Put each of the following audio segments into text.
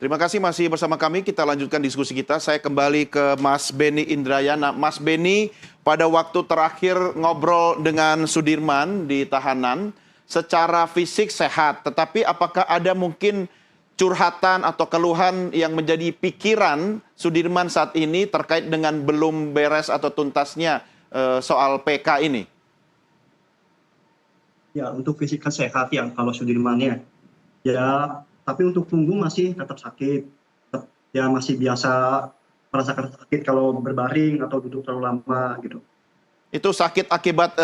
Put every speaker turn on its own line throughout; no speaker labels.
Terima kasih masih bersama kami. Kita lanjutkan diskusi kita. Saya kembali ke Mas Beni Indrayana. Mas Beni, pada waktu terakhir ngobrol dengan Sudirman di tahanan, secara fisik sehat. Tetapi apakah ada mungkin curhatan atau keluhan yang menjadi pikiran Sudirman saat ini terkait dengan belum beres atau tuntasnya soal PK ini?
Ya, untuk fisik kan sehat ya kalau Sudirmannya. Ya, tapi untuk punggung masih tetap sakit. Ya, masih biasa merasakan sakit kalau berbaring atau duduk terlalu lama gitu.
Itu sakit akibat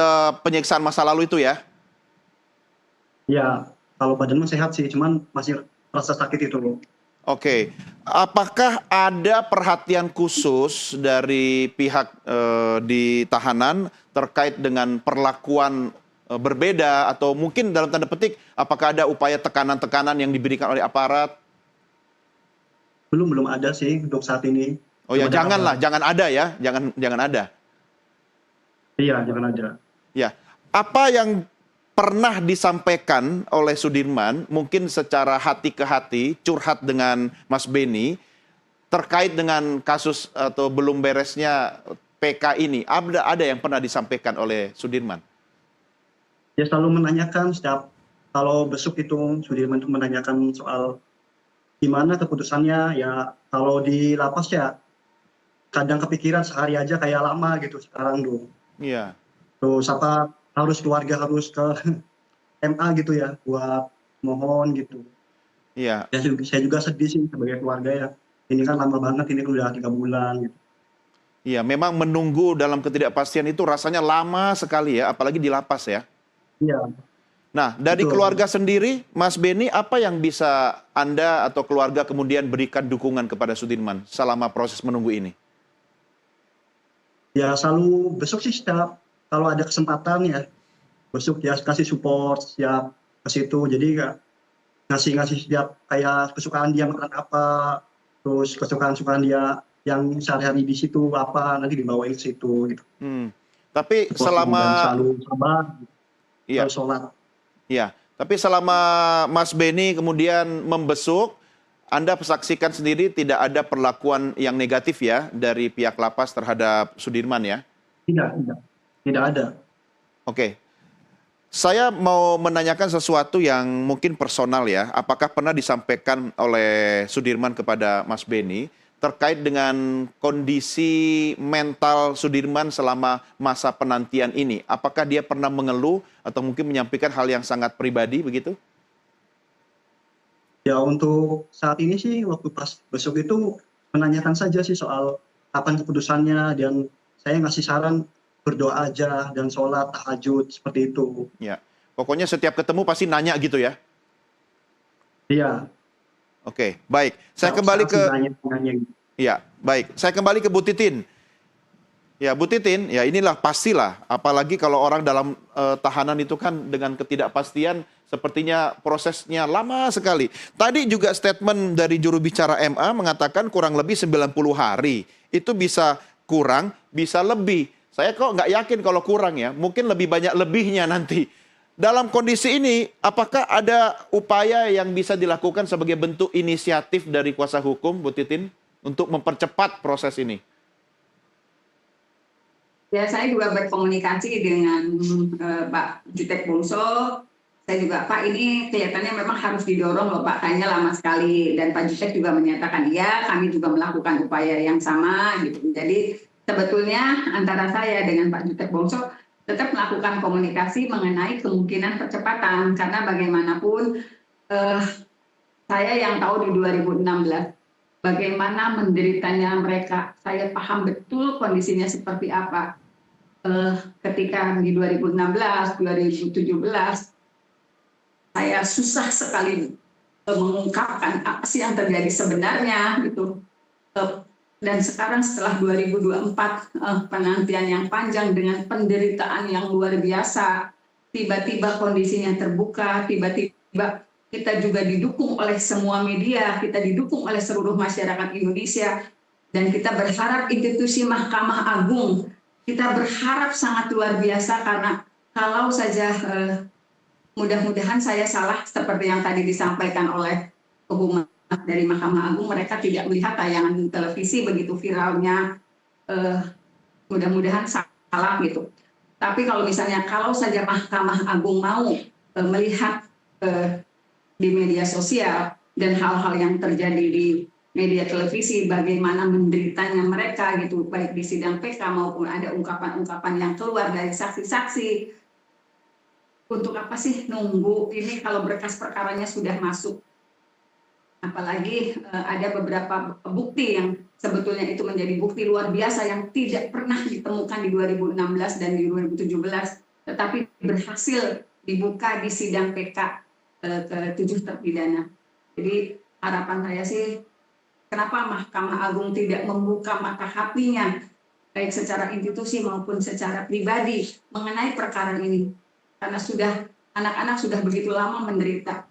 penyiksaan masa lalu itu ya?
Ya, kalau badan mah sehat sih, cuman masih rasa sakit itu loh.
Oke, apakah ada perhatian khusus dari pihak di tahanan terkait dengan perlakuan berbeda atau mungkin dalam tanda petik apakah ada upaya tekanan-tekanan yang diberikan oleh aparat?
Belum ada sih untuk saat ini.
Oh ya,
Belum ada kabar.
jangan ada ya, jangan ada.
Iya, jangan ada.
Ya, apa yang pernah disampaikan oleh Sudirman, mungkin secara hati ke hati, curhat dengan Mas Beni, terkait dengan kasus atau belum beresnya PK ini, ada yang pernah disampaikan oleh Sudirman?
Dia selalu menanyakan setiap kalau besok itu Sudirman itu menanyakan soal gimana keputusannya. Ya, kalau di lapas ya kadang kepikiran sehari aja kayak lama gitu sekarang tuh.
Iya.
Terus apa harus keluarga harus ke MA gitu ya buat mohon gitu.
Iya.
Ya, saya juga sedih sih sebagai keluarga ya. Ini kan lama banget, ini udah 3 bulan gitu.
Iya, memang menunggu dalam ketidakpastian itu rasanya lama sekali ya, apalagi di lapas ya.
Iya,
Nah, dari
betul.
keluarga sendiri, Mas Beni, apa yang bisa Anda atau keluarga kemudian berikan dukungan kepada Sudirman selama proses menunggu ini?
Ya selalu besok sih setiap kalau ada kesempatan ya besok ya kasih support siap ke situ. Jadi ya ngasih setiap kayak kesukaan dia makan apa, terus kesukaan dia yang sehari-hari di situ apa, nanti dibawain ke situ gitu.
Tapi
Supportnya dan
selama
selalu sabar,
iya,
selalu sholat.
iya. Tapi selama Mas Beni kemudian membesuk, Anda saksikan sendiri tidak ada perlakuan yang negatif ya dari pihak lapas terhadap Sudirman ya?
Tidak ada.
Oke. Saya mau menanyakan sesuatu yang mungkin personal ya. Apakah pernah disampaikan oleh Sudirman kepada Mas Beni terkait dengan kondisi mental Sudirman selama masa penantian ini? Apakah dia pernah mengeluh atau mungkin menyampaikan hal yang sangat pribadi begitu?
Ya untuk saat ini sih waktu pas besok itu menanyakan saja sih soal kapan keputusannya dan saya ngasih saran berdoa aja dan sholat tahajud seperti itu.
Ya. Pokoknya setiap ketemu pasti nanya gitu ya.
Iya,
Oke, baik. Saya
setiap
kembali
saat sih
ke
nanya.
ya, baik. Saya kembali ke Bu Titin. Ya, Bu Titin, ya inilah pastilah. Apalagi kalau orang dalam tahanan itu kan dengan ketidakpastian sepertinya prosesnya lama sekali. Tadi juga statement dari juru bicara MA mengatakan kurang lebih 90 hari. Itu bisa kurang, bisa lebih. Saya kok nggak yakin kalau kurang ya. Mungkin lebih banyak lebihnya nanti. Dalam kondisi ini, apakah ada upaya yang bisa dilakukan sebagai bentuk inisiatif dari kuasa hukum, Bu Titin, untuk mempercepat proses ini?
Ya, saya juga berkomunikasi dengan Pak Jutek Bungso. Saya juga, Pak, ini kelihatannya memang harus didorong loh, Pak. Kayaknya lama sekali. Dan Pak Jutek juga menyatakan, iya, kami juga melakukan upaya yang sama. Gitu. Jadi sebetulnya antara saya dengan Pak Jutek Bungso tetap melakukan komunikasi mengenai kemungkinan percepatan. Karena bagaimanapun saya yang tahu di 2016, bagaimana menderitanya mereka. Saya paham betul kondisinya seperti apa. Ketika di 2016, 2017, saya susah sekali mengungkapkan apa sih yang terjadi sebenarnya gitu. Dan sekarang setelah 2024 penantian yang panjang dengan penderitaan yang luar biasa, tiba-tiba kondisinya terbuka, tiba-tiba kita juga didukung oleh semua media, kita didukung oleh seluruh masyarakat Indonesia, dan kita berharap institusi Mahkamah Agung, kita berharap sangat luar biasa karena kalau saja mudah-mudahan saya salah seperti yang tadi disampaikan oleh dari Mahkamah Agung mereka tidak melihat tayangan televisi begitu viralnya, mudah-mudahan salah gitu. Tapi kalau misalnya kalau saja Mahkamah Agung mau melihat di media sosial dan hal-hal yang terjadi di media televisi, bagaimana menderitanya mereka gitu, baik di sidang PK maupun ada ungkapan-ungkapan yang keluar dari saksi-saksi. Untuk apa sih nunggu ini kalau berkas perkaranya sudah masuk? Apalagi ada beberapa bukti yang sebetulnya itu menjadi bukti luar biasa yang tidak pernah ditemukan di 2016 dan di 2017, tetapi berhasil dibuka di sidang PK ke-7 terpidana. Jadi harapan saya sih, kenapa Mahkamah Agung tidak membuka mata hatinya, baik secara institusi maupun secara pribadi mengenai perkara ini, karena anak-anak sudah begitu lama menderita.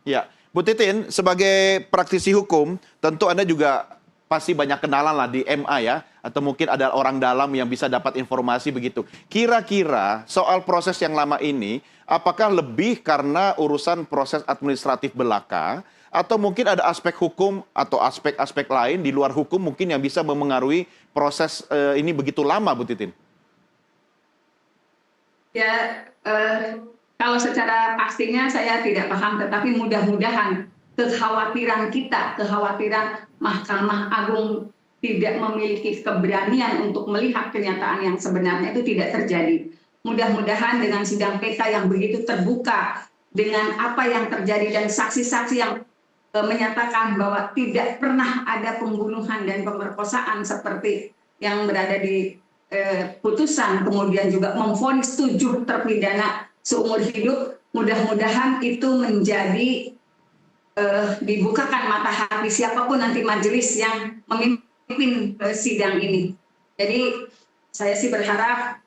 Ya, Bu Titin, sebagai praktisi hukum, tentu Anda juga pasti banyak kenalan lah di MA ya, atau mungkin ada orang dalam yang bisa dapat informasi begitu. Kira-kira soal proses yang lama ini, apakah lebih karena urusan proses administratif belaka, atau mungkin ada aspek hukum atau aspek-aspek lain di luar hukum mungkin yang bisa memengaruhi proses ini begitu lama, Bu Titin?
Ya, kalau secara pastinya saya tidak paham, tetapi mudah-mudahan kekhawatiran kita, kekhawatiran Mahkamah Agung tidak memiliki keberanian untuk melihat kenyataan yang sebenarnya itu tidak terjadi. Mudah-mudahan dengan sidang PK yang begitu terbuka, dengan apa yang terjadi dan saksi-saksi yang menyatakan bahwa tidak pernah ada pembunuhan dan pemerkosaan seperti yang berada di putusan, kemudian juga memvonis 7 terpidana seumur hidup, mudah-mudahan itu menjadi dibukakan mata hati siapapun nanti majelis yang memimpin sidang ini. Jadi saya sih berharap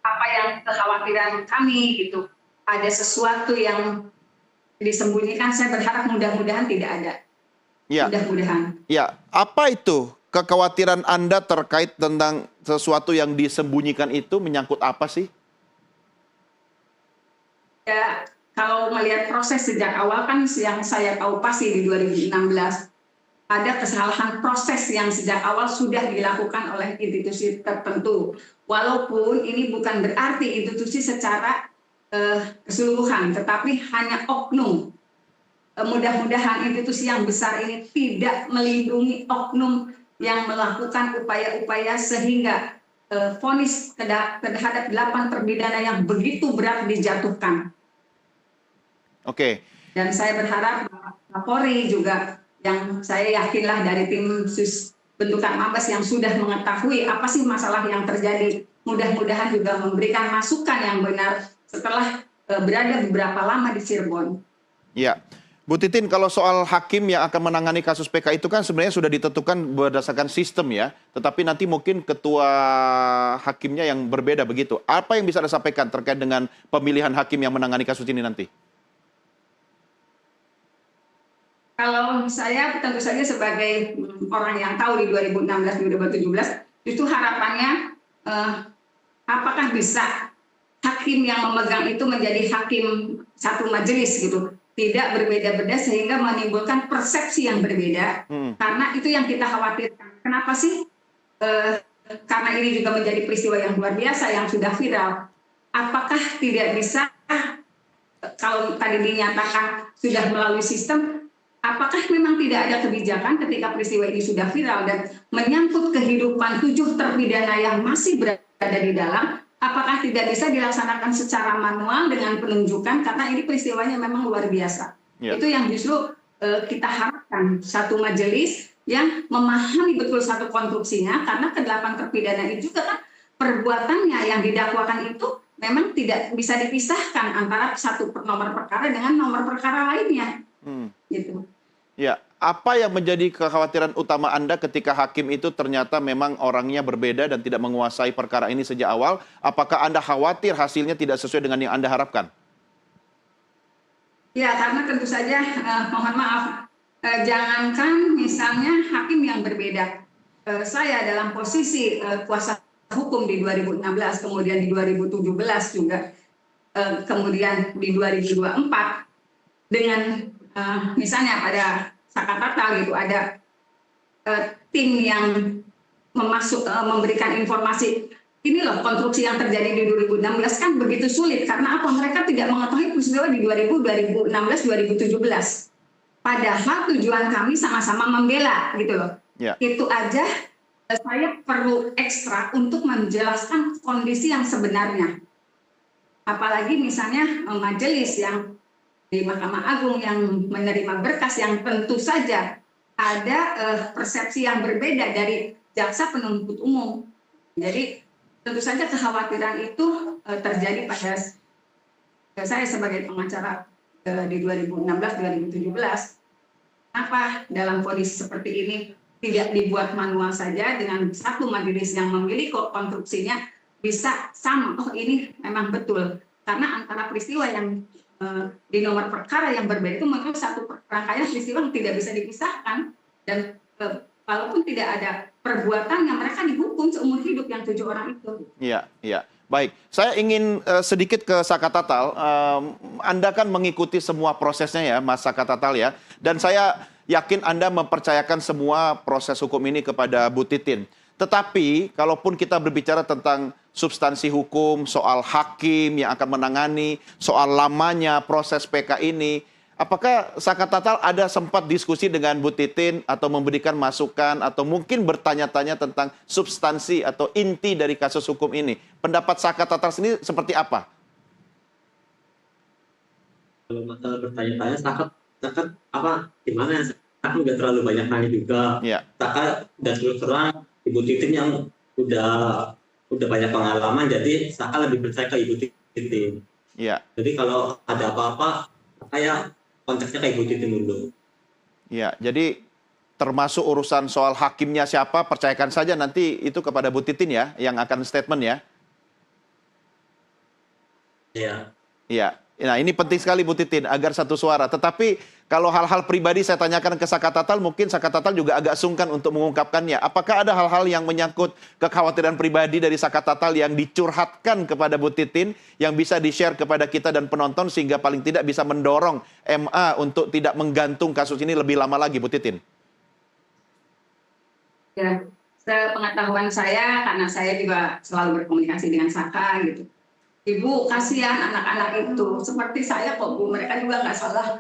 apa yang kekhawatiran kami gitu, ada sesuatu yang disembunyikan, saya berharap mudah-mudahan tidak ada.
Ya.
Mudah-mudahan.
Ya, apa itu kekhawatiran Anda terkait tentang sesuatu yang disembunyikan itu, menyangkut apa sih?
Ya, kalau melihat proses sejak awal kan yang saya tahu pasti di 2016 ada kesalahan proses yang sejak awal sudah dilakukan oleh institusi tertentu. Walaupun ini bukan berarti institusi secara keseluruhan, tetapi hanya oknum. Mudah-mudahan institusi yang besar ini tidak melindungi oknum yang melakukan upaya-upaya sehingga vonis terhadap 8 terpidana yang begitu berat dijatuhkan.
Oke.
Dan saya berharap Kapolri juga, yang saya yakinlah dari tim sus bentukan Mabes yang sudah mengetahui apa sih masalah yang terjadi, mudah-mudahan juga memberikan masukan yang benar setelah berada beberapa lama di Cirebon.
Ya, Bu Titin, kalau soal hakim yang akan menangani kasus PK itu kan sebenarnya sudah ditentukan berdasarkan sistem ya, tetapi nanti mungkin ketua hakimnya yang berbeda begitu. Apa yang bisa Anda sampaikan terkait dengan pemilihan hakim yang menangani kasus ini nanti?
Kalau saya tentu saja sebagai orang yang tahu di 2016-2017, itu harapannya apakah bisa hakim yang memegang itu menjadi hakim satu majelis gitu, tidak berbeda-beda sehingga menimbulkan persepsi yang berbeda. Karena itu yang kita khawatirkan. Kenapa sih? Karena ini juga menjadi peristiwa yang luar biasa yang sudah viral. Apakah tidak bisa, kalau tadi dinyatakan sudah melalui sistem, apakah memang tidak ada kebijakan ketika peristiwa ini sudah viral dan menyangkut kehidupan 7 terpidana yang masih berada di dalam, apakah tidak bisa dilaksanakan secara manual dengan penunjukan, karena ini peristiwanya memang luar biasa. Ya. Itu yang justru kita harapkan, satu majelis yang memahami betul satu konstruksinya, karena ke-8 terpidana itu juga kan perbuatannya yang didakwakan itu memang tidak bisa dipisahkan antara satu nomor perkara dengan nomor perkara lainnya. Gitu.
Ya, apa yang menjadi kekhawatiran utama Anda ketika hakim itu ternyata memang orangnya berbeda dan tidak menguasai perkara ini sejak awal? Apakah Anda khawatir hasilnya tidak sesuai dengan yang Anda harapkan?
Ya, karena tentu saja, mohon maaf, jangankan misalnya hakim yang berbeda. Saya dalam posisi kuasa hukum di 2016, kemudian di 2017 juga, kemudian di 2024, dengan misalnya pada Sakatatal gitu ada tim yang memberikan informasi ini loh konstruksi yang terjadi di 2016 kan begitu sulit karena apa mereka tidak mengetahui peristiwa di 2016 2017 padahal tujuan kami sama-sama membela gitu loh.
Ya.
Itu aja saya perlu ekstra untuk menjelaskan kondisi yang sebenarnya, apalagi misalnya majelis yang di Mahkamah Agung yang menerima berkas yang tentu saja ada persepsi yang berbeda dari jaksa penuntut umum. Jadi tentu saja kekhawatiran itu terjadi pada saya sebagai pengacara di 2016-2017. Kenapa dalam kondisi seperti ini tidak dibuat manual saja dengan satu majelis yang memilih konstruksinya bisa sama, oh ini memang betul. Karena antara peristiwa yang di nomor perkara yang berbeda itu menurut satu rangkaian peristiwa yang tidak bisa dipisahkan dan walaupun tidak ada perbuatan yang mereka dihukum seumur hidup yang 7 orang itu.
Iya, iya. Baik, saya ingin sedikit ke Sakatatal. Anda kan mengikuti semua prosesnya ya, Mas Sakatatal ya. Dan saya yakin Anda mempercayakan semua proses hukum ini kepada Bu Titin. Tetapi, kalaupun kita berbicara tentang substansi hukum, soal hakim yang akan menangani, soal lamanya proses PK ini, apakah Sakatatal ada sempat diskusi dengan Bu Titin atau memberikan masukan atau mungkin bertanya-tanya tentang substansi atau inti dari kasus hukum ini? Pendapat Sakatatal sendiri seperti apa?
Kalau masalah bertanya-tanya, Sakat apa gimana? Sakat udah terlalu banyak nanya juga.
Ya.
Sakat dan terus terang Ibu Titin yang udah banyak pengalaman, jadi Sakat lebih percaya ke Ibu Titin.
Ya.
Jadi kalau ada apa-apa, saya konteksnya kayak Ibu Titin dulu.
Ya, jadi termasuk urusan soal hakimnya siapa, percayakan saja nanti itu kepada Bu Titin ya, yang akan statement ya.
Iya.
Iya. Nah, ini penting sekali Bu Titin agar satu suara. Tetapi kalau hal-hal pribadi saya tanyakan ke Sakatatal, mungkin Sakatatal juga agak sungkan untuk mengungkapkannya. Apakah ada hal-hal yang menyangkut kekhawatiran pribadi dari Sakatatal yang dicurhatkan kepada Bu Titin yang bisa di-share kepada kita dan penonton sehingga paling tidak bisa mendorong MA untuk tidak menggantung kasus ini lebih lama lagi, Bu Titin?
Ya, sepengetahuan saya karena saya juga selalu berkomunikasi dengan Saka gitu. Ibu, kasihan anak-anak itu. Seperti saya kok, Bu. Mereka juga nggak salah.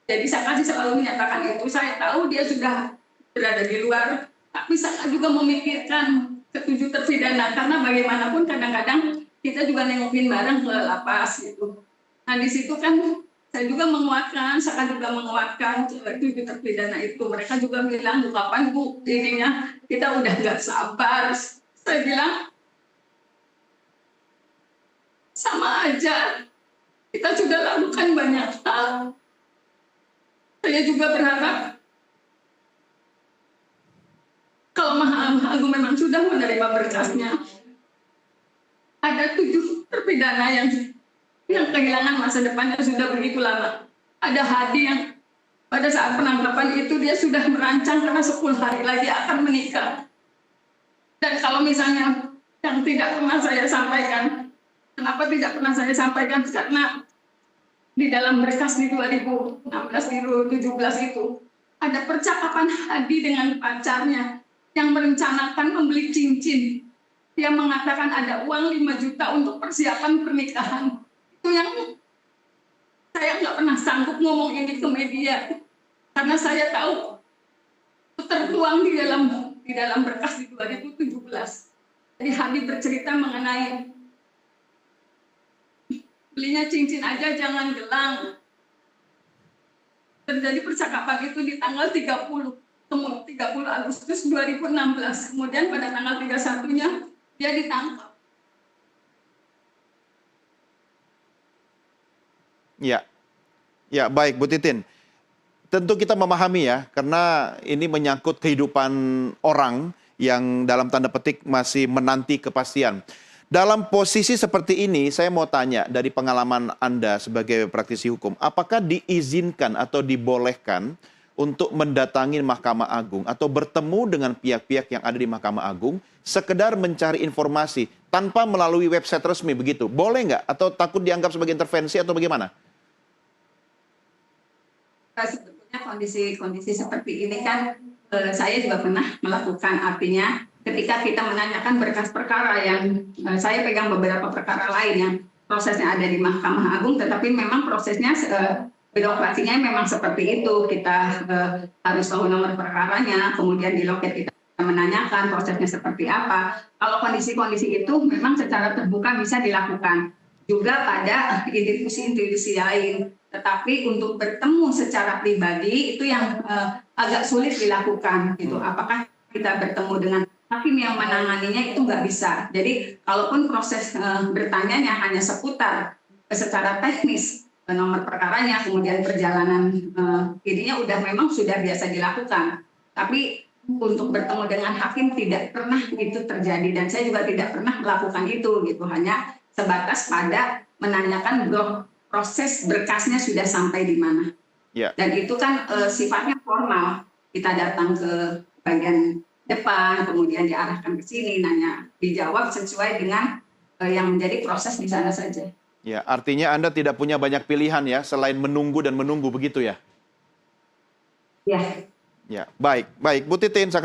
Jadi Saka selalu menyatakan itu. Saya tahu dia sudah berada di luar. Tapi Saka juga memikirkan ketujuh terpidana. Karena bagaimanapun kadang-kadang kita juga nengokin bareng ke lapas gitu. Nah di situ kan saya juga menguatkan, Saka juga menguatkan ketujuh terpidana itu. Mereka juga bilang, kapan Bu ininya kita udah nggak sabar. Saya bilang, sama aja, kita sudah lakukan banyak hal. Saya juga berharap kalau Mahkamah Agung memang sudah menerima berkasnya, ada 7 terpidana yang kehilangan masa depannya sudah begitu lama. Ada Hadi yang pada saat penangkapan itu dia sudah merancang karena 10 hari lagi akan menikah. Dan kalau misalnya yang tidak pernah saya sampaikan, kenapa tidak pernah saya sampaikan? Karena di dalam berkas di 2016-2017 itu ada percakapan Hadi dengan pacarnya yang merencanakan membeli cincin. Dia mengatakan ada uang 5 juta untuk persiapan pernikahan. Itu yang saya nggak pernah sanggup ngomong ini ke media karena saya tahu tertuang di dalam berkas di 2017. Jadi Hadi bercerita mengenai belinya cincin aja jangan gelang. Terjadi percakapan itu di tanggal 30 Agustus 2016. Kemudian pada tanggal 31-nya dia ditangkap.
Ya. Ya, baik Bu Titin. Tentu kita memahami ya, karena ini menyangkut kehidupan orang yang dalam tanda petik masih menanti kepastian. Dalam posisi seperti ini, saya mau tanya dari pengalaman Anda sebagai praktisi hukum, apakah diizinkan atau dibolehkan untuk mendatangi Mahkamah Agung atau bertemu dengan pihak-pihak yang ada di Mahkamah Agung, sekedar mencari informasi tanpa melalui website resmi begitu? Boleh nggak? Atau takut dianggap sebagai intervensi atau bagaimana?
sebetulnya kondisi seperti ini kan saya juga pernah melakukan, artinya ketika kita menanyakan berkas perkara yang saya pegang beberapa perkara lain yang prosesnya ada di Mahkamah Agung, tetapi memang prosesnya birokrasinya memang seperti itu. Kita harus tahu nomor perkaranya, kemudian di loket kita menanyakan prosesnya seperti apa. Kalau kondisi-kondisi itu memang secara terbuka bisa dilakukan juga pada institusi-institusi lain. Tetapi untuk bertemu secara pribadi itu yang agak sulit dilakukan. Gitu. Apakah kita bertemu dengan hakim yang menanganinya itu nggak bisa. Jadi kalaupun proses bertanyanya hanya seputar secara teknis nomor perkaranya, kemudian perjalanan ininya memang sudah biasa dilakukan. Tapi untuk bertemu dengan hakim tidak pernah itu terjadi dan saya juga tidak pernah melakukan itu gitu. Hanya sebatas pada menanyakan proses berkasnya sudah sampai di mana.
Ya.
Dan itu kan sifatnya formal. Kita datang ke bagian depan, kemudian diarahkan ke sini, nanya, dijawab sesuai dengan yang menjadi proses di sana saja.
Ya, artinya Anda tidak punya banyak pilihan ya, selain menunggu dan menunggu, begitu ya?
Ya.
Ya, baik. Bu Titin, saya